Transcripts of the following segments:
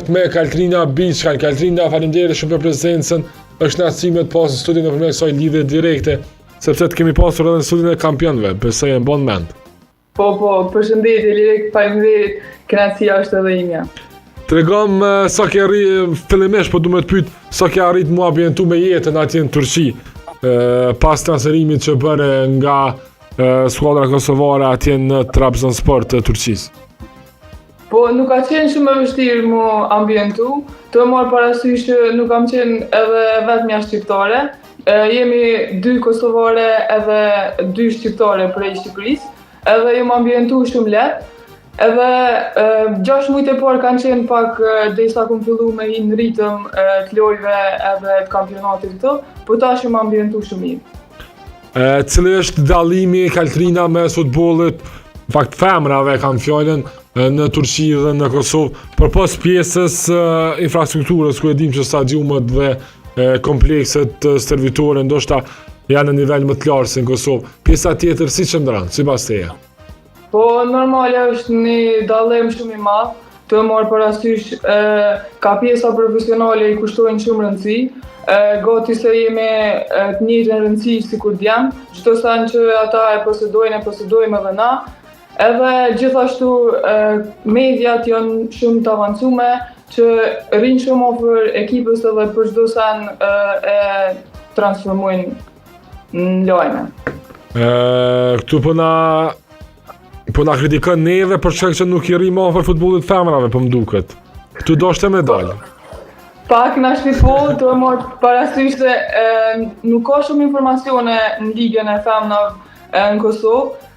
Me Kaltrina Biçkan. Kaltrina, faleminderit shumë për prezencën. Është kënaqësi të pasë në studion nëpërmjet kësaj lidhje direkte, sepse të kemi pasur edhe në studion e kampionëve, besoj e bën mend. Po, përshëndetje Lirek, faleminderit. Kënaqësia është edhe imja. Tregom sa ke fillimisht, po duhet të pyet sa ke arrit mua ambientu me jetën atje në Turqi, pas transferimit që bëre nga skuadra kosovare atje në Trabzonspor të Turqisë. Po nuk ka qenë shumë e vështirë mu ambientu, të marrë parasysh që nuk kam qenë edhe vetëm jashtë shqiptare. Jemi 2 kosovare edhe 2 shqiptare prej Shqipërisë, edhe jam ambientu shumë lehtë. Edhe 6 muajt e parë kanë qenë pak derisa kom fillu me hi në ritëm të lojëve edhe të kampionatit këto, po tash jam ambientu shumë mirë. Cili është dallimi Kaltrina me futbollit, në fakt femrave kanë fjalën në Turqi dhe në Kosovë, përpos pjesës infrastrukturës ku e dim që stadiumet dhe komplekset servitore ndoshta janë në nivel më të lartë se në Kosovë. Pjesa tjetër si qëndron sipas teje? Po normale është një dallim shumë i madh, të marrë parasysh ka pjesa profesionale i kushtojnë shumë rëndësi, gati se jemi të njëjtën rëndësi sikur djem, çdo sa që ata e posedojnë edhe na. Edhe gjithashtu mediat janë shumë të avancume që rrinë shumë ofër ekipës edhe për çdo sen e transformojnë në lojme. Këtu po na kritikon neve për shkak që nuk I rrim afër futbollit femrave, po m'duket. Këtu doshte me dal. Pak na shqipoj të marrë parasysh se nuk ka shumë informacione në ligën e femrave në Kosovë.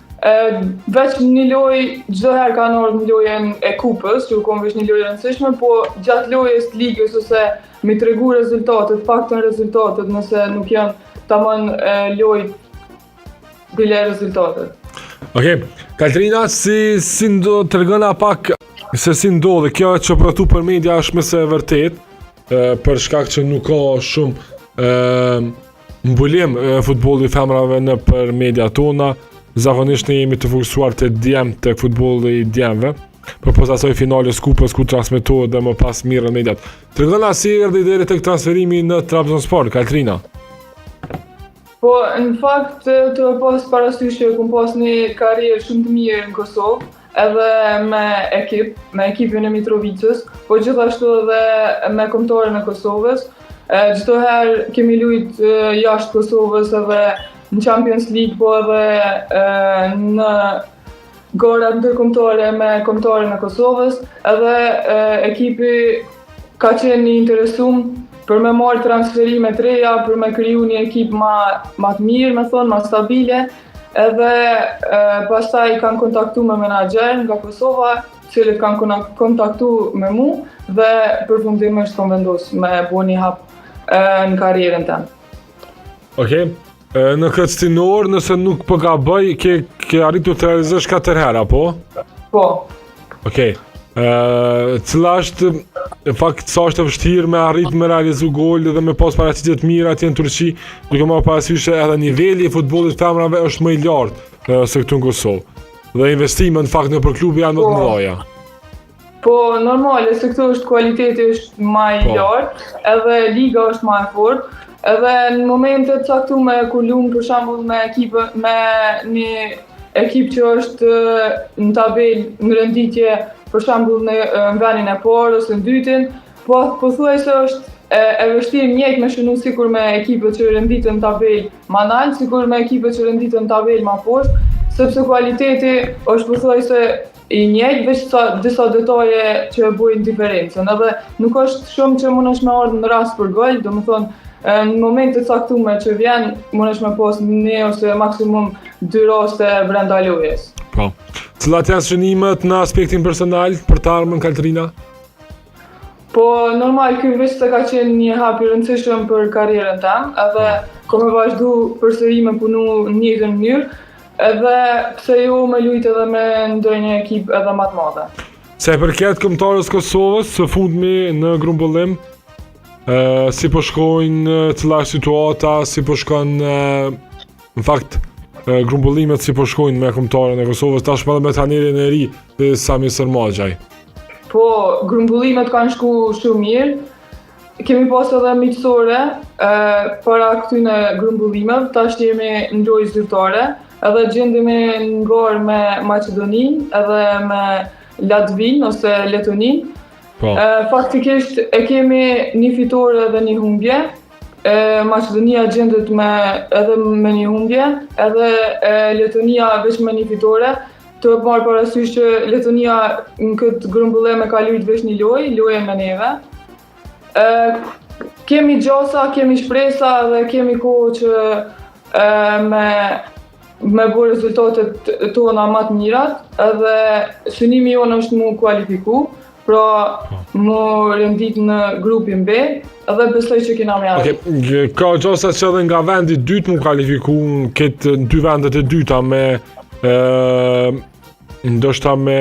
Veç një lojë, çdo herë kanë ardhur një lojën e kupës, që kom vesh një lojë e rëndësishme, po gjatë lojës të ligës ose mi tregu rezultatet, faktën rezultatet, nëse nuk janë tamam lojë bile rezultatet. Okej, Kaltrina, si do tregona pak se si ndodhi kjo që çopërtu për media është më se e vërtet, për shkak që nuk ka shumë mbulim futbolli femrave në për media tona. Zakonisht ne jemi të fokusuar te djemt, tek futbolli I djemve, përpos asaj finales kupës ku transmetohet dhe më pas mirë në mediat. Tregona si erdhi deri tek transferimi në Trabzonspor, Kaltrina. Po, në fakt të pas parasysh që kom pas një karrierë shumë të mirë në Kosovë, edhe me ekipin e Mitrovicës, po gjithashtu edhe me kombëtarën e Kosovës. Çdo herë kemi lujt jashtë Kosovës edhe në Champions League, po edhe në gara ndërkombëtare me kombëtarën e Kosovës, edhe ekipi ka qenë I interesum për me marrë transferime të reja, për me kriju një ekip ma të mirë, me thonë, ma stabile, edhe pastaj kanë kontaktu me menaxher nga Kosova, cilët kanë kontaktu me mu, dhe përfundimisht kanë vendosur me bo një hap në karrierën tënde. Okej. Në këtë stinor, nëse nuk po gaboj, ke arritur të realizosh 4 herë, apo? Po. Okej. Cila është, në fakt, sa është e vështirë me arrit me realizu gol dhe me pas paraqitje të mira atje në Turqi, duke marrë parasysh se edhe niveli I futbollit femrave është më I lartë se këtu në Kosovë. Dhe investimet në fakt nëpër klube janë më të mëdha. Po, normale, se këtu është kualiteti është më I lartë, edhe liga është më e fortë, edhe në momentet caktume ku lum për shembull me një ekip që është në tabel në renditje, për shembull në vendin e parë ose në dytin, po thuajse është e vështirë njëjtë me shënu sikur me ekipet që renditen në tabel më lart, sikur me ekipet që renditen në tabel më poshtë, sepse kualiteti është pothuajse I njëjtë, veç disa detaje që bëjnë diferencën. Edhe nuk është shumë që mundesh me ardhur në rast për gol, domethënë në momentet caktume që vjen, mundesh me pas një ose maksimum 2 raste brenda lojës. Po. Cilat janë shënimet në aspektin personal për të ardhmen Kaltrina? Po, normal, ky veç se ka qenë një hap I rëndësishëm për karrierën time, edhe kam vazhdu përsëri me punu në njëjtën mënyrë, edhe pse jo me lujt edhe me ndonjë ekip edhe më të madhe. Se përket kombëtarës Kosovës, së fundmi në grumbullim, si po shkojnë, cila është situata, si po shkon në fakt grumbullimet si po shkojnë me kombëtarën e Kosovës, tashmë edhe me trajnerin e ri Sami Sërmaxhaj. Po, grumbullimet kanë shku shumë mirë. Kemi pas edhe miqësore para këtyne grumbullimeve, tash jemi në lojë zyrtare, edhe gjendemi në garë me Maqedoninë edhe me Latvinë ose Letoninë. Po. Faktikisht e kemi një fitore dhe një humbje. Maqedonia gjendet edhe me një humbje, edhe Letonia veç me një fitore. Të marrë parasysh që Letonia në këtë grumbullim e ka lujt veç një lojë me neve. Kemi gjasa, kemi shpresa dhe kemi kohë që me bo rezultatet tona më të mirat, edhe synimi jonë është mu kualifiku, pra mu rendit në grupin B, edhe besoj që kena me arrit. Okay. Ka gjasa që edhe nga vendi dytë mu kualifiku në këtë dy vendet e dyta me ndoshta me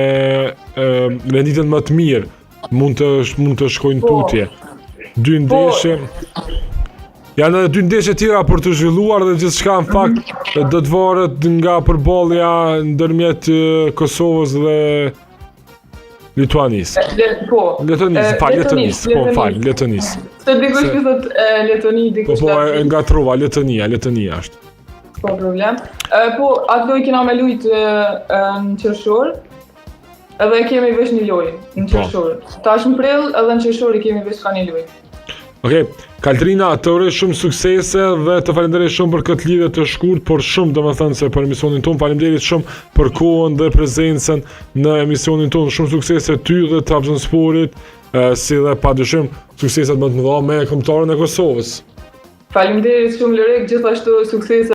renditën më të mirë, mund të shkojnë tutje. Dy ndeshje. Janë edhe dy ndeshje tjera për të zhvilluar dhe gjithçka në fakt do të varet nga përballja ndërmjet Kosovës dhe Lituanisë. Letonisë. Se dikush që thot Letoni, dikush Po, ngatrova, Letonia është. Po problem. Po, atë lojë kena me lujt në qershor, edhe kemi veç një lojë në qershor. Tash në prill edhe në qershor i kemi veç ka një lojë. Okej, Kaltrina, të uroj shumë suksese dhe të falenderoj shumë për këtë lidhje të shkurt, por shumë domethënë se për emisionin tonë. Faleminderit shumë për kohën dhe prezencën në emisionin tonë. Shumë suksese ty dhe Trabzonsporit, si dhe padyshim sukseset më të mëdha me kombëtarën e Kosovës. Faleminderit shumë Lorek, gjithashtu suksese